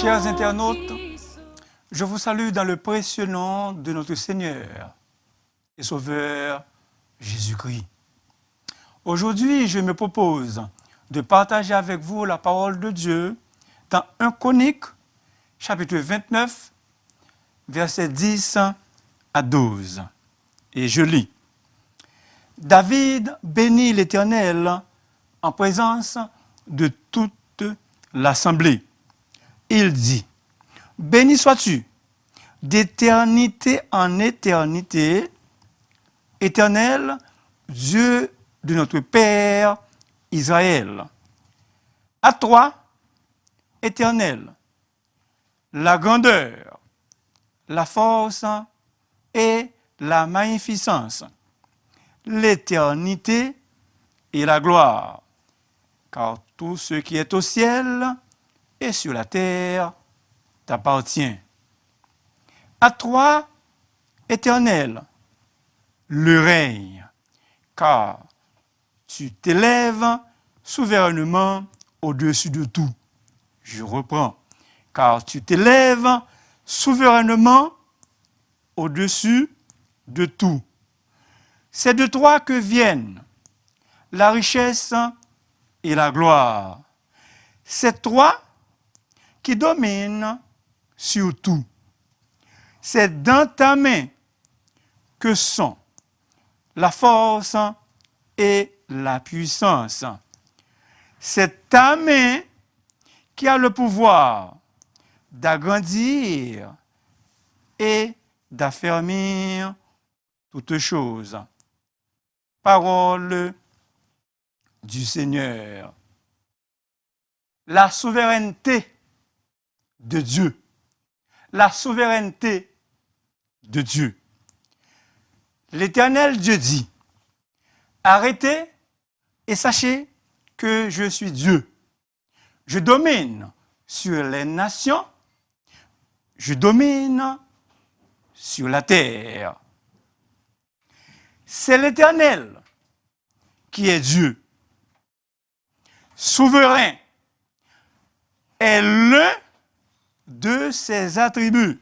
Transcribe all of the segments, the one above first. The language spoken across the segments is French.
Chers internautes, je vous salue dans le précieux nom de notre Seigneur et Sauveur Jésus-Christ. Aujourd'hui, je me propose de partager avec vous la parole de Dieu dans 1 Chroniques, chapitre 29, versets 10 à 12. Et je lis. David bénit l'Éternel en présence de toute l'assemblée. Il dit, « Béni sois-tu, d'éternité en éternité, Éternel, Dieu de notre Père Israël. À toi, Éternel, la grandeur, la force et la magnificence, l'éternité et la gloire, car tout ce qui est au ciel et sur la terre t'appartient. À toi, Éternel, le règne, car tu t'élèves souverainement au-dessus de tout. Je reprends. Car tu t'élèves souverainement au-dessus de tout. C'est de toi que viennent la richesse et la gloire. C'est toi qui domines sur tout. C'est dans ta main que sont la force et la puissance. C'est ta main qui a le pouvoir d'agrandir et d'affermir toutes choses. Parole du Seigneur. La souveraineté de Dieu. La souveraineté de Dieu. L'Éternel Dieu dit, « Arrêtez et sachez que je suis Dieu. Je domine sur les nations, je domine sur la terre. » C'est l'Éternel qui est Dieu. Souverain est l'un de ses attributs.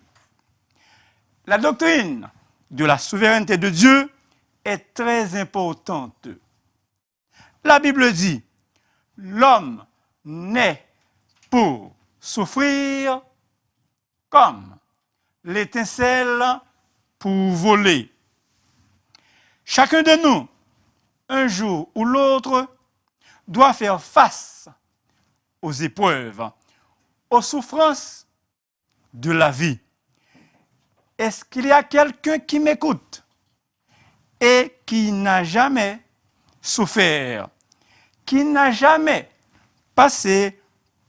La doctrine de la souveraineté de Dieu est très importante. La Bible dit, l'homme naît pour souffrir comme l'étincelle pour voler. Chacun de nous, un jour ou l'autre, doit faire face aux épreuves, aux souffrances de la vie. Est-ce qu'il y a quelqu'un qui m'écoute et qui n'a jamais souffert, qui n'a jamais passé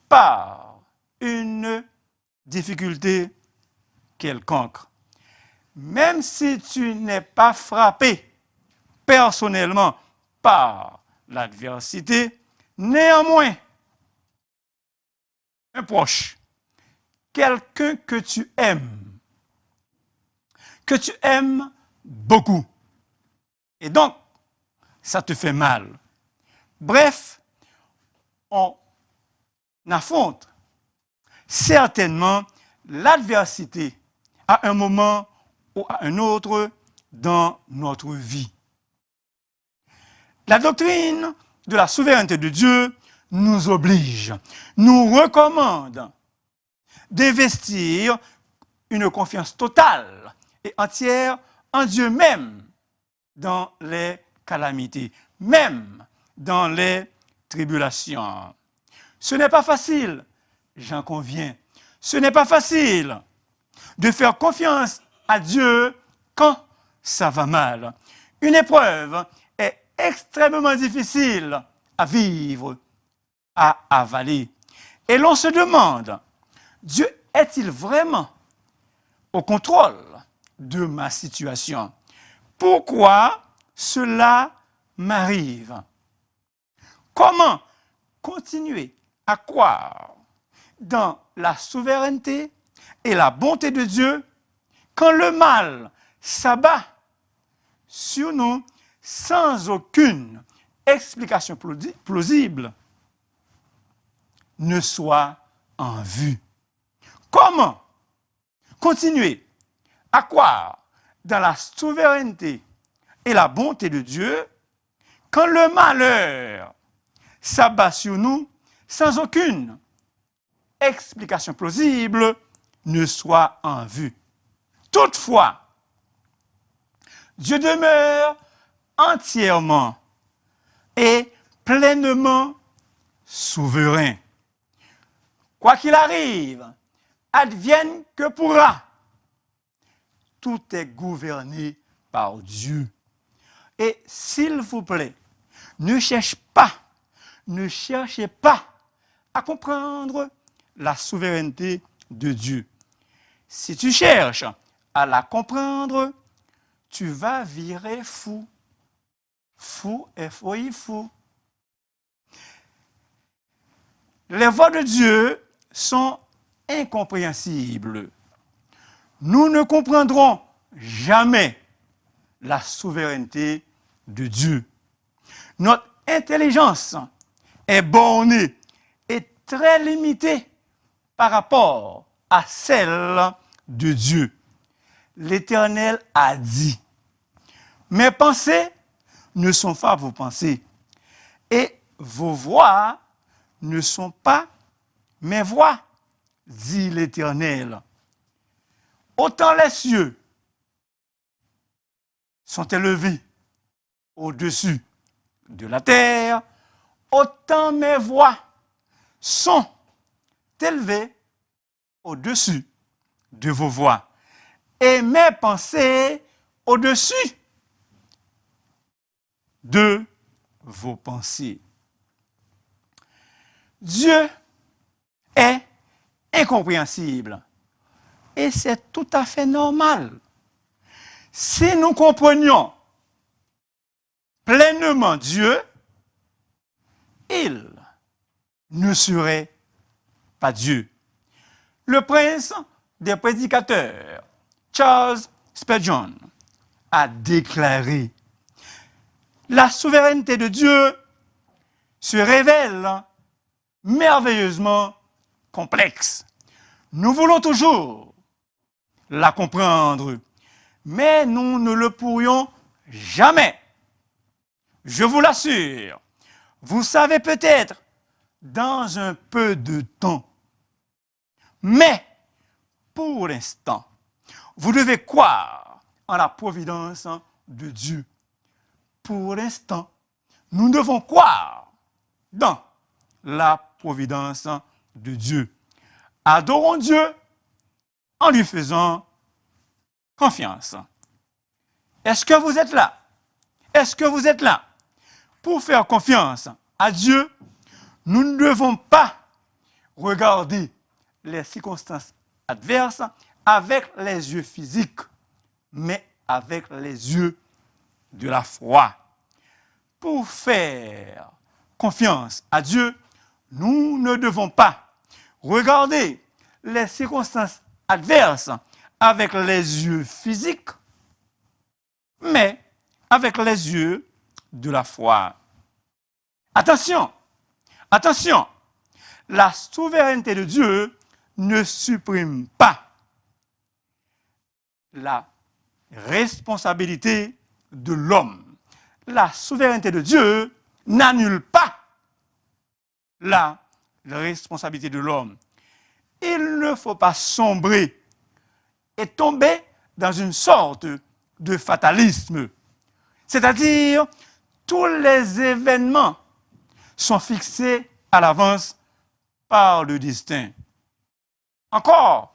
par une difficulté quelconque? Même si tu n'es pas frappé personnellement par l'adversité, néanmoins, un proche, quelqu'un que tu aimes beaucoup, et donc, ça te fait mal. Bref, on affronte certainement l'adversité à un moment ou à un autre dans notre vie. La doctrine de la souveraineté de Dieu nous oblige, nous recommande d'investir une confiance totale et entière en Dieu même dans les calamités, même dans les tribulations. Ce n'est pas facile, j'en conviens. Ce n'est pas facile de faire confiance à Dieu quand ça va mal. Une épreuve est extrêmement difficile à vivre, à avaler. Et l'on se demande, Dieu est-il vraiment au contrôle de ma situation? Pourquoi cela m'arrive? Comment continuer à croire dans la souveraineté et la bonté de Dieu quand le mal s'abat sur nous sans aucune explication plausible ne soit en vue? Comment continuer à croire dans la souveraineté et la bonté de Dieu quand le malheur s'abat sur nous sans aucune explication plausible ne soit en vue? Toutefois, Dieu demeure entièrement et pleinement souverain. Quoi qu'il arrive, advienne que pourra, tout est gouverné par Dieu. Et s'il vous plaît, ne cherchez pas à comprendre la souveraineté de Dieu. Si tu cherches à la comprendre, tu vas virer fou. Fou, F-O-I, fou. Les voies de Dieu sont incompréhensibles. Nous ne comprendrons jamais la souveraineté de Dieu. Notre intelligence est bornée et très limitée par rapport à celle de Dieu. L'Éternel a dit, « Mes pensées ne sont pas vos pensées, et vos voix ne sont pas mes voix, dit l'Éternel. Autant les cieux sont élevés au-dessus de la terre, autant mes voix sont élevées au-dessus de vos voix, et mes pensées au-dessus de vos pensées. » Dieu est incompréhensible et c'est tout à fait normal. Si nous comprenions pleinement Dieu, il ne serait pas Dieu. Le prince des prédicateurs, Charles Spurgeon, a déclaré: la souveraineté de Dieu se révèle merveilleusement complexe. Nous voulons toujours la comprendre, mais nous ne le pourrions jamais. Je vous l'assure, vous savez peut-être dans un peu de temps, mais pour l'instant, vous devez croire en la providence de Dieu. Pour l'instant, nous devons croire dans la providence de Dieu. Adorons Dieu en lui faisant confiance. Est-ce que vous êtes là? Est-ce que vous êtes là? Pour faire confiance à Dieu, nous ne devons pas regarder les circonstances adverses avec les yeux physiques, mais avec les yeux de la foi. Pour faire confiance à Dieu, nous ne devons pas regarder les circonstances adverses avec les yeux physiques, mais avec les yeux de la foi. Attention, attention, la souveraineté de Dieu ne supprime pas la responsabilité de l'homme. La souveraineté de Dieu n'annule pas la responsabilité de l'homme. Il ne faut pas sombrer et tomber dans une sorte de fatalisme. C'est-à-dire, tous les événements sont fixés à l'avance par le destin. Encore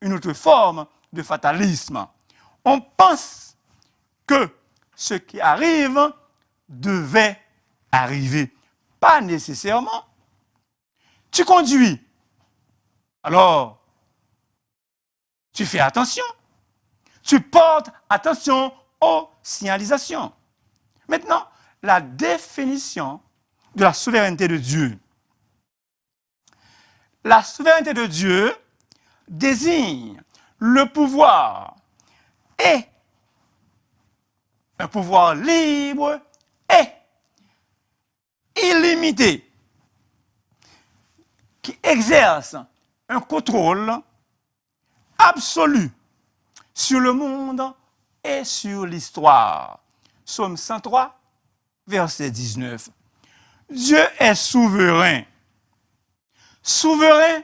une autre forme de fatalisme. On pense que ce qui arrive devait arriver. Pas nécessairement. Tu conduis. Alors, tu fais attention. Tu portes attention aux signalisations. Maintenant, la définition de la souveraineté de Dieu. La souveraineté de Dieu désigne le pouvoir et un pouvoir libre et illimité qui exerce un contrôle absolu sur le monde et sur l'histoire. Psaume 103, verset 19. Dieu est souverain, souverain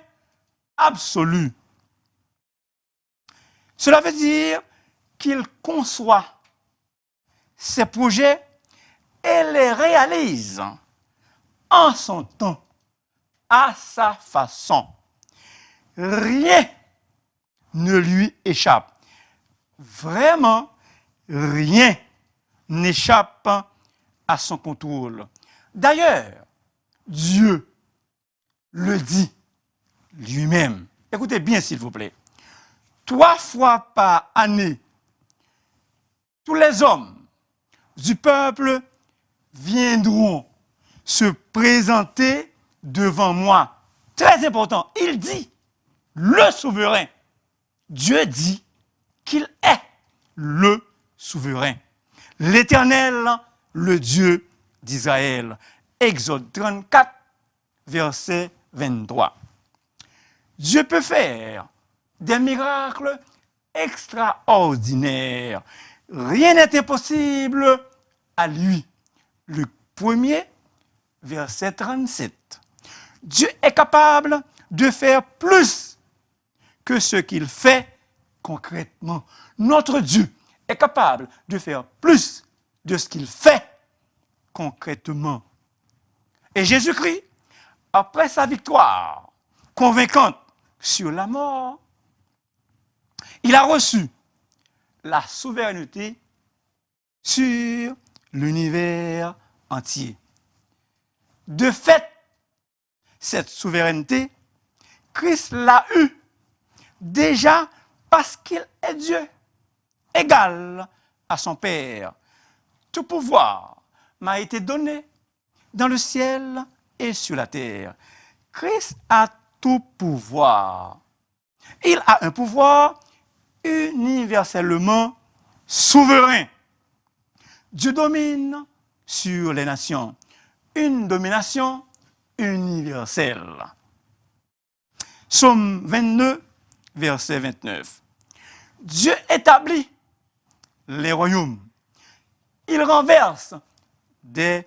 absolu. Cela veut dire qu'il conçoit ses projets et les réalise en son temps, à sa façon. Rien ne lui échappe. Vraiment, rien n'échappe à son contrôle. D'ailleurs, Dieu le dit lui-même. Écoutez bien, s'il vous plaît. 3 fois par année, tous les hommes du peuple viendront se présenter devant moi. Très important, il dit, le souverain. Dieu dit qu'il est le souverain. L'Éternel, le Dieu d'Israël. Exode 34, verset 23. Dieu peut faire des miracles extraordinaires. Rien n'est impossible à lui. Le premier, verset 37. Dieu est capable de faire plus que ce qu'il fait concrètement. Notre Dieu est capable de faire plus de ce qu'il fait concrètement. Et Jésus-Christ, après sa victoire convaincante sur la mort, il a reçu la souveraineté sur l'univers entier. De fait, cette souveraineté, Christ l'a eue déjà parce qu'il est Dieu, égal à son Père. Tout pouvoir m'a été donné dans le ciel et sur la terre. Christ a tout pouvoir. Il a un pouvoir universellement souverain. Dieu domine sur les nations. Une domination universelle. Psaume 22, verset 29. Dieu établit les royaumes. Il renverse des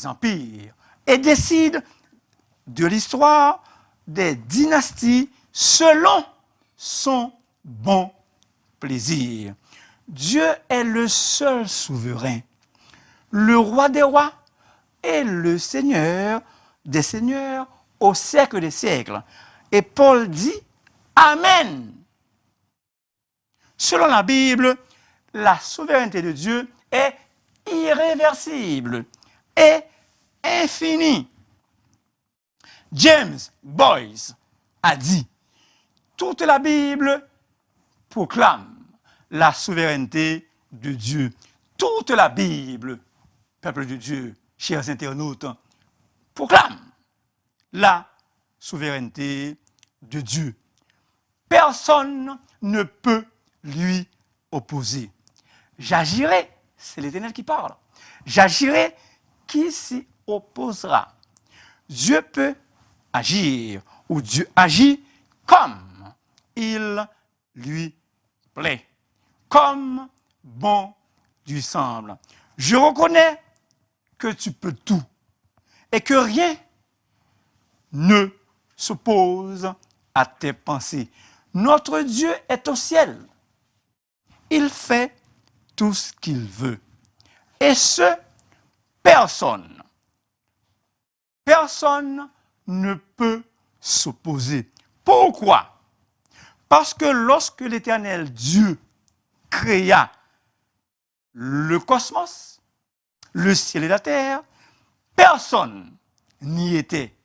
empires et décide de l'histoire des dynasties selon son bon plaisir. Dieu est le seul souverain, le roi des rois et le seigneur des seigneurs au siècle des siècles. Et Paul dit Amen. Selon la Bible, la souveraineté de Dieu est irréversible et infinie. James Boyce a dit toute la Bible proclame la souveraineté de Dieu. Toute la Bible, peuple de Dieu, chers internautes, proclame la souveraineté de Dieu. Personne ne peut lui opposer. J'agirai, c'est l'Éternel qui parle, j'agirai, qui s'y opposera? Dieu peut agir, ou Dieu agit comme il lui plaît, comme bon lui semble. Je reconnais que tu peux tout et que rien ne s'oppose à tes pensées. Notre Dieu est au ciel. Il fait tout ce qu'il veut. Et personne ne peut s'opposer. Pourquoi? Parce que lorsque l'Éternel Dieu créa le cosmos, le ciel et la terre, personne n'y était.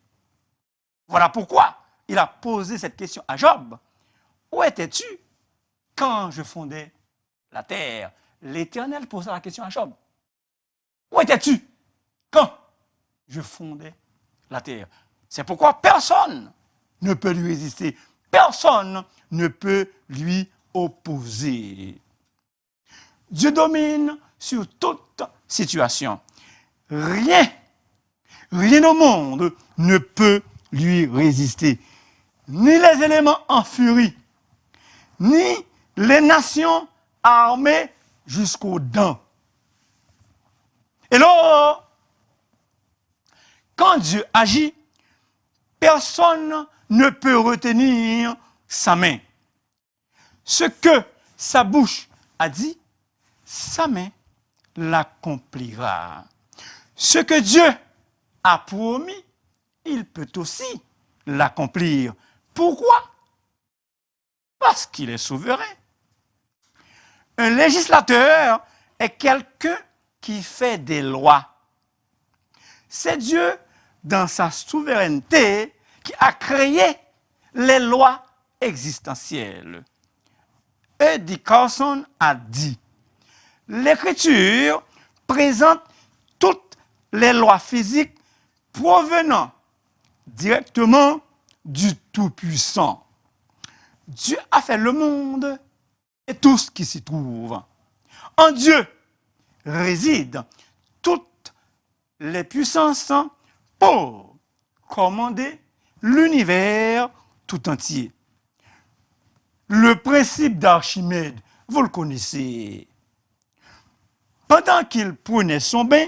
Voilà pourquoi il a posé cette question à Job. Où étais-tu quand je fondais la terre? L'Éternel posa la question à Job. Où étais-tu quand je fondais la terre? C'est pourquoi personne ne peut lui résister. Personne ne peut lui opposer. Dieu domine sur toute situation. Rien au monde ne peut lui résister. ni les éléments en furie, ni les nations armées jusqu'aux dents. Et là, quand Dieu agit, personne ne peut retenir sa main. Ce que sa bouche a dit, sa main l'accomplira. Ce que Dieu a promis, il peut aussi l'accomplir. Pourquoi? Parce qu'il est souverain. Un législateur est quelqu'un qui fait des lois. C'est Dieu, dans sa souveraineté, qui a créé les lois existentielles. E.D. Carson a dit, l'Écriture présente toutes les lois physiques provenant directement du Tout-Puissant. Dieu a fait le monde et tout ce qui s'y trouve. En Dieu résident toutes les puissances pour commander l'univers tout entier. Le principe d'Archimède, vous le connaissez. Pendant qu'il prenait son bain,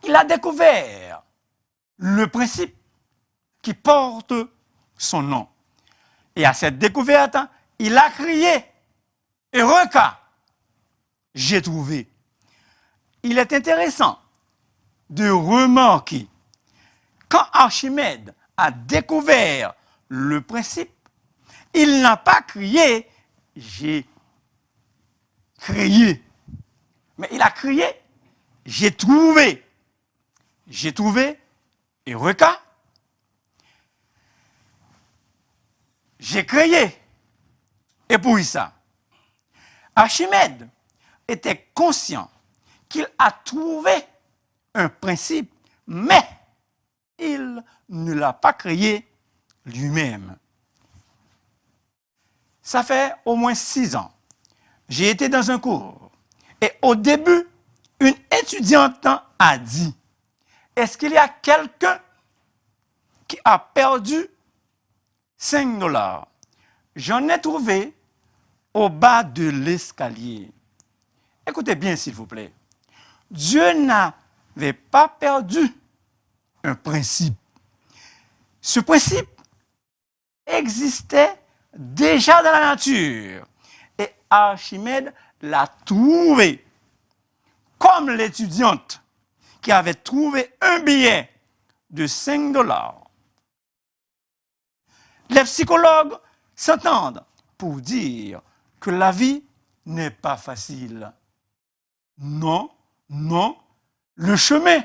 il a découvert le principe qui porte son nom. Et à cette découverte, il a crié, Eureka, j'ai trouvé. Il est intéressant de remarquer, quand Archimède a découvert le principe, il n'a pas crié, j'ai créé, mais il a crié, j'ai trouvé. J'ai trouvé, Eureka. J'ai créé. Et pour ça, Archimède était conscient qu'il a trouvé un principe, mais il ne l'a pas créé lui-même. Ça fait au moins 6 ans. J'ai été dans un cours. Et au début, une étudiante a dit, est-ce qu'il y a quelqu'un qui a perdu 5 $? J'en ai trouvé au bas de l'escalier. Écoutez bien, s'il vous plaît. Dieu n'avait pas perdu un principe. Ce principe existait déjà dans la nature. Et Archimède l'a trouvé. Comme l'étudiante qui avait trouvé un billet de 5 $. Les psychologues s'entendent pour dire que la vie n'est pas facile. Non, non, le chemin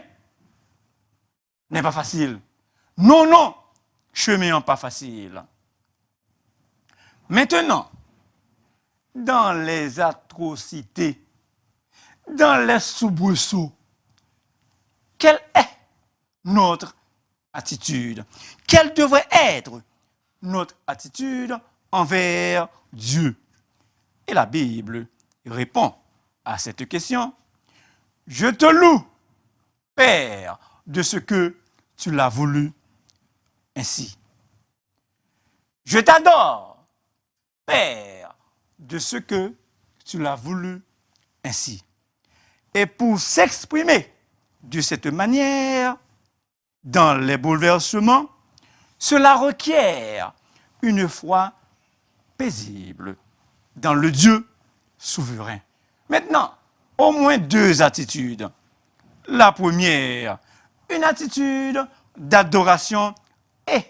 n'est pas facile. Non, non, chemin n'est pas facile. Maintenant, dans les atrocités, dans les soubresauts, quelle est notre attitude? Quelle devrait être notre attitude envers Dieu? Et la Bible répond à cette question. Je te loue, Père, de ce que tu l'as voulu ainsi. Je t'adore, Père, de ce que tu l'as voulu ainsi. Et pour s'exprimer de cette manière, dans les bouleversements, cela requiert une foi paisible dans le Dieu souverain. Maintenant, au moins 2 attitudes. La première, une attitude d'adoration et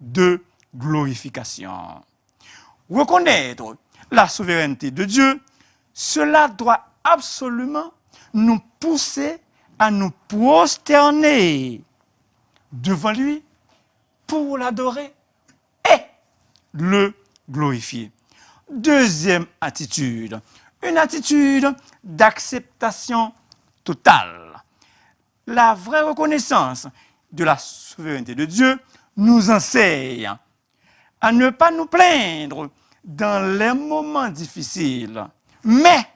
de glorification. Reconnaître la souveraineté de Dieu, cela doit absolument nous pousser à nous prosterner devant lui pour l'adorer et le glorifier. Deuxième attitude, une attitude d'acceptation totale. La vraie reconnaissance de la souveraineté de Dieu nous enseigne à ne pas nous plaindre dans les moments difficiles, mais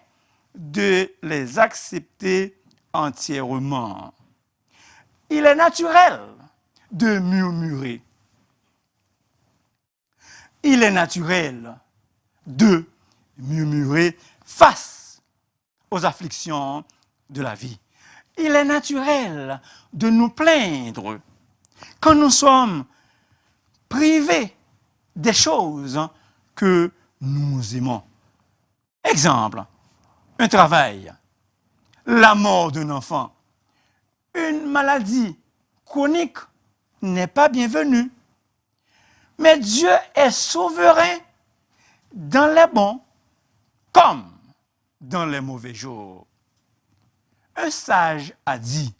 de les accepter entièrement. Il est naturel de murmurer. il est naturel de murmurer face aux afflictions de la vie. Il est naturel de nous plaindre quand nous sommes privés des choses que nous aimons. Exemple, un travail, la mort d'un enfant, une maladie chronique n'est pas bienvenue. Mais Dieu est souverain dans les bons comme dans les mauvais jours. Un sage a dit,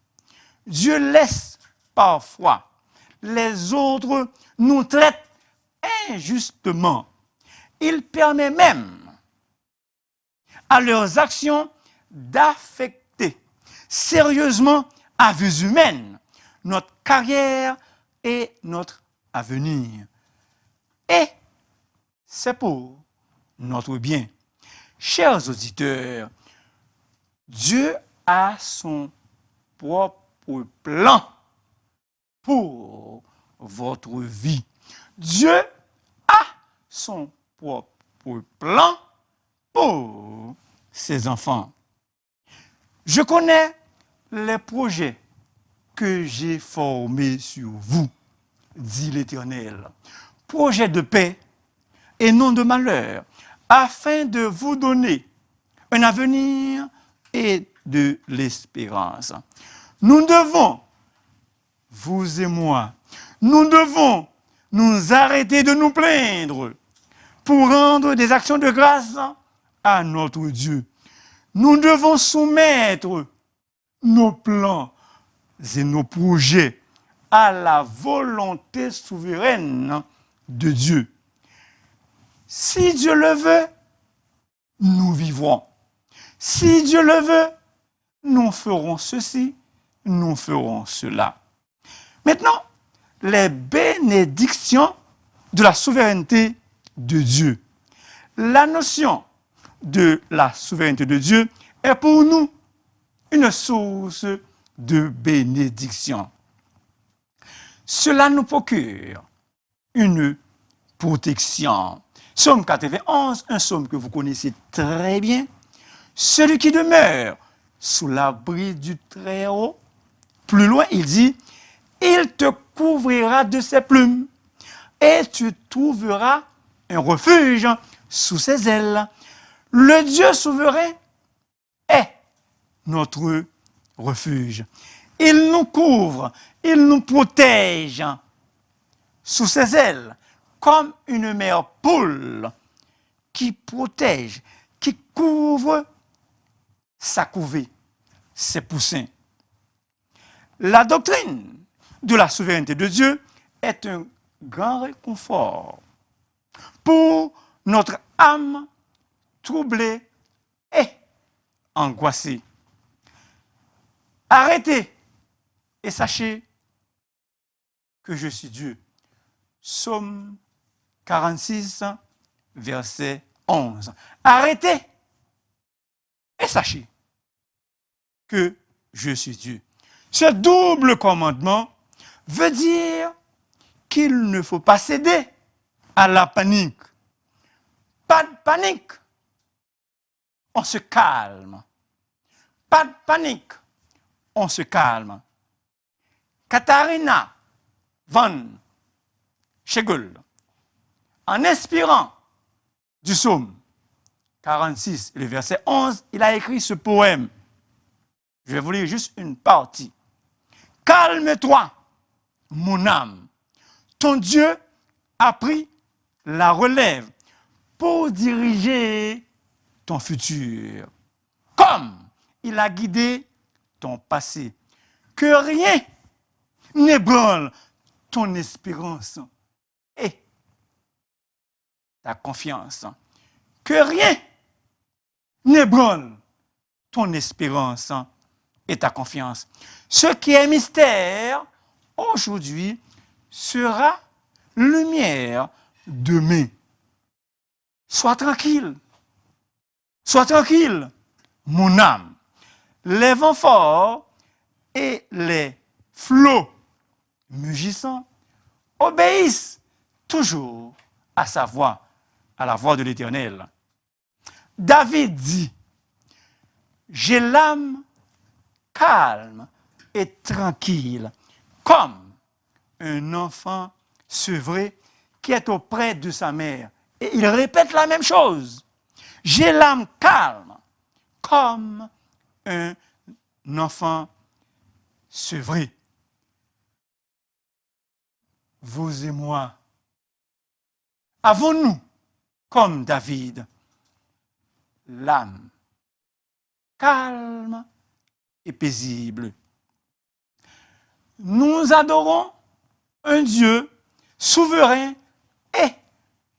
Dieu laisse parfois les autres nous traitent injustement. Il permet même à leurs actions d'affecter sérieusement à vue humaine notre carrière et notre avenir. Et c'est pour notre bien. Chers auditeurs, Dieu a son propre plan pour votre vie. Dieu a son propre plan pour ses enfants. Je connais les projets que j'ai formés sur vous, dit l'Éternel. Projets de paix et non de malheur, afin de vous donner un avenir et de l'espérance. Nous devons, vous et moi, nous devons nous arrêter de nous plaindre pour rendre des actions de grâce à notre Dieu. Nous devons soumettre nos plans et nos projets à la volonté souveraine de Dieu. Si Dieu le veut, nous vivrons. Si Dieu le veut, nous ferons ceci, nous ferons cela. Maintenant, les bénédictions de la souveraineté de Dieu. La notion de la souveraineté de Dieu est pour nous une source de bénédiction. Cela nous procure une protection. Psaume 91, un psaume que vous connaissez très bien. Celui qui demeure sous l'abri du Très-Haut. Plus loin, il dit, il te couvrira de ses plumes et tu trouveras un refuge sous ses ailes. Le Dieu souverain est notre refuge. Il nous couvre, il nous protège sous ses ailes, comme une mère poule qui protège, qui couvre sa couvée, ses poussins. La doctrine de la souveraineté de Dieu est un grand réconfort pour notre âme troublée et angoissée. Arrêtez et sachez que je suis Dieu. Psaume 46, verset 11. Arrêtez et sachez que je suis Dieu. Ce double commandement veut dire qu'il ne faut pas céder à la panique. Pas de panique. On se calme. Pas de panique. On se calme. Katharina von Schegel, en inspirant du psaume 46, le verset 11, il a écrit ce poème. Je vais vous lire juste une partie. Calme-toi, mon âme. Ton Dieu a pris la relève pour diriger ton futur. Comme il a guidé ton passé. Que rien n'ébranle ton espérance et ta confiance. Que rien n'ébranle ton espérance et ta confiance. Ce qui est mystère aujourd'hui sera lumière demain. Sois tranquille, mon âme. Les vents forts et les flots mugissants obéissent toujours à sa voix, à la voix de l'Éternel. David dit, j'ai l'âme calme et tranquille, comme un enfant sevré qui est auprès de sa mère. Et il répète la même chose. J'ai l'âme calme, comme un enfant sevré. Vous et moi, avons-nous, comme David, l'âme calme et paisible? Nous adorons un Dieu souverain et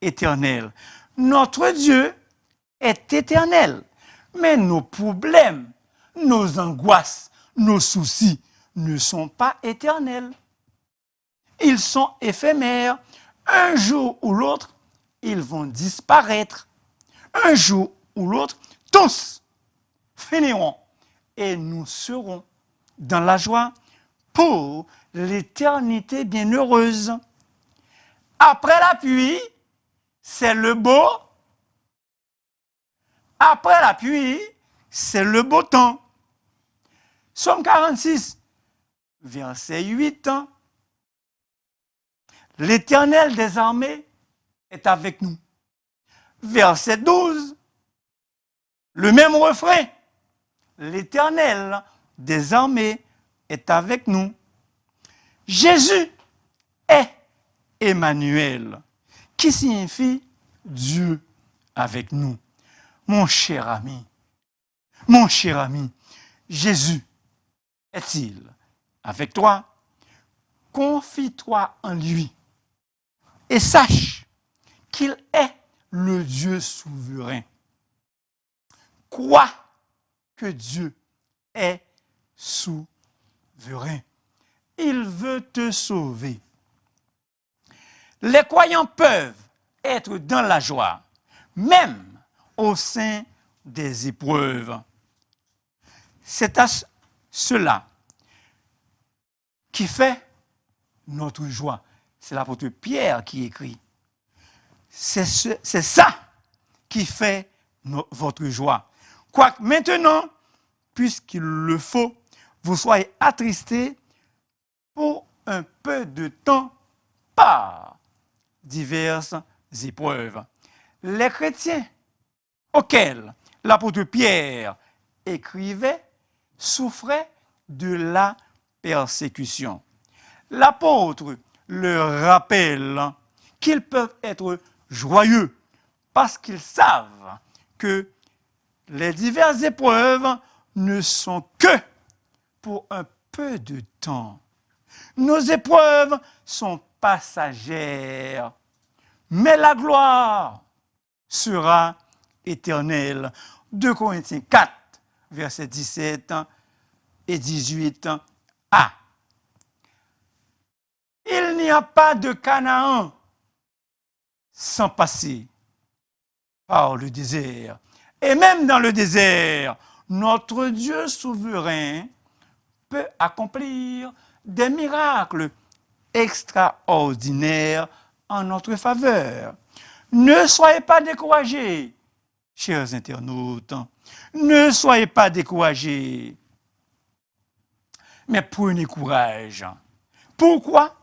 éternel. Notre Dieu est éternel, mais nos problèmes, nos angoisses, nos soucis ne sont pas éternels. Ils sont éphémères. Un jour ou l'autre, ils vont disparaître. Un jour ou l'autre, tous finiront et nous serons dans la joie pour l'éternité bienheureuse. Après la pluie, c'est le beau. Après la pluie, c'est le beau temps. Psaume 46, verset 8. L'Éternel des armées est avec nous. Verset 12, le même refrain. L'Éternel des armées est avec nous. Jésus est Emmanuel, qui signifie Dieu avec nous. Mon cher ami, Jésus est-il avec toi? Confie-toi en lui et sache qu'il est le Dieu souverain. Crois que Dieu est souverain. Il veut te sauver. Les croyants peuvent être dans la joie, même au sein des épreuves. C'est à cela qui fait notre joie. C'est l'apôtre Pierre qui écrit. C'est ça qui fait votre joie. Quoique maintenant, puisqu'il le faut, vous soyez attristés pour un peu de temps par diverses épreuves. Les chrétiens auxquels l'apôtre Pierre écrivait souffraient de la persécution. L'apôtre leur rappelle qu'ils peuvent être joyeux parce qu'ils savent que les diverses épreuves ne sont que pour un peu de temps. Nos épreuves sont passagères, mais la gloire sera éternelle. 2 Corinthiens 4, versets 17 et 18a. Il n'y a pas de Canaan sans passer par le désert. Et même dans le désert, notre Dieu souverain peut accomplir des miracles extraordinaires en notre faveur. Ne soyez pas découragés, chers internautes. Ne soyez pas découragés. Mais prenez courage. Pourquoi?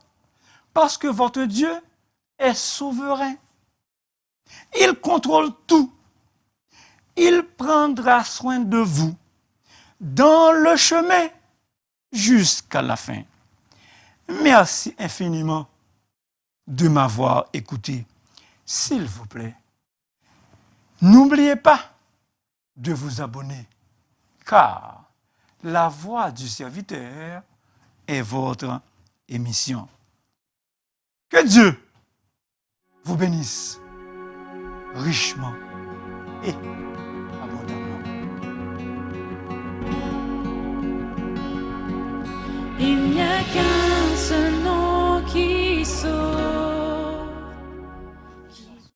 Parce que votre Dieu est souverain. Il contrôle tout. Il prendra soin de vous dans le chemin jusqu'à la fin. Merci infiniment de m'avoir écouté. S'il vous plaît, n'oubliez pas de vous abonner, car la voix du serviteur est votre émission. Que Dieu vous bénisse richement et abondamment. Il n'y a qu'un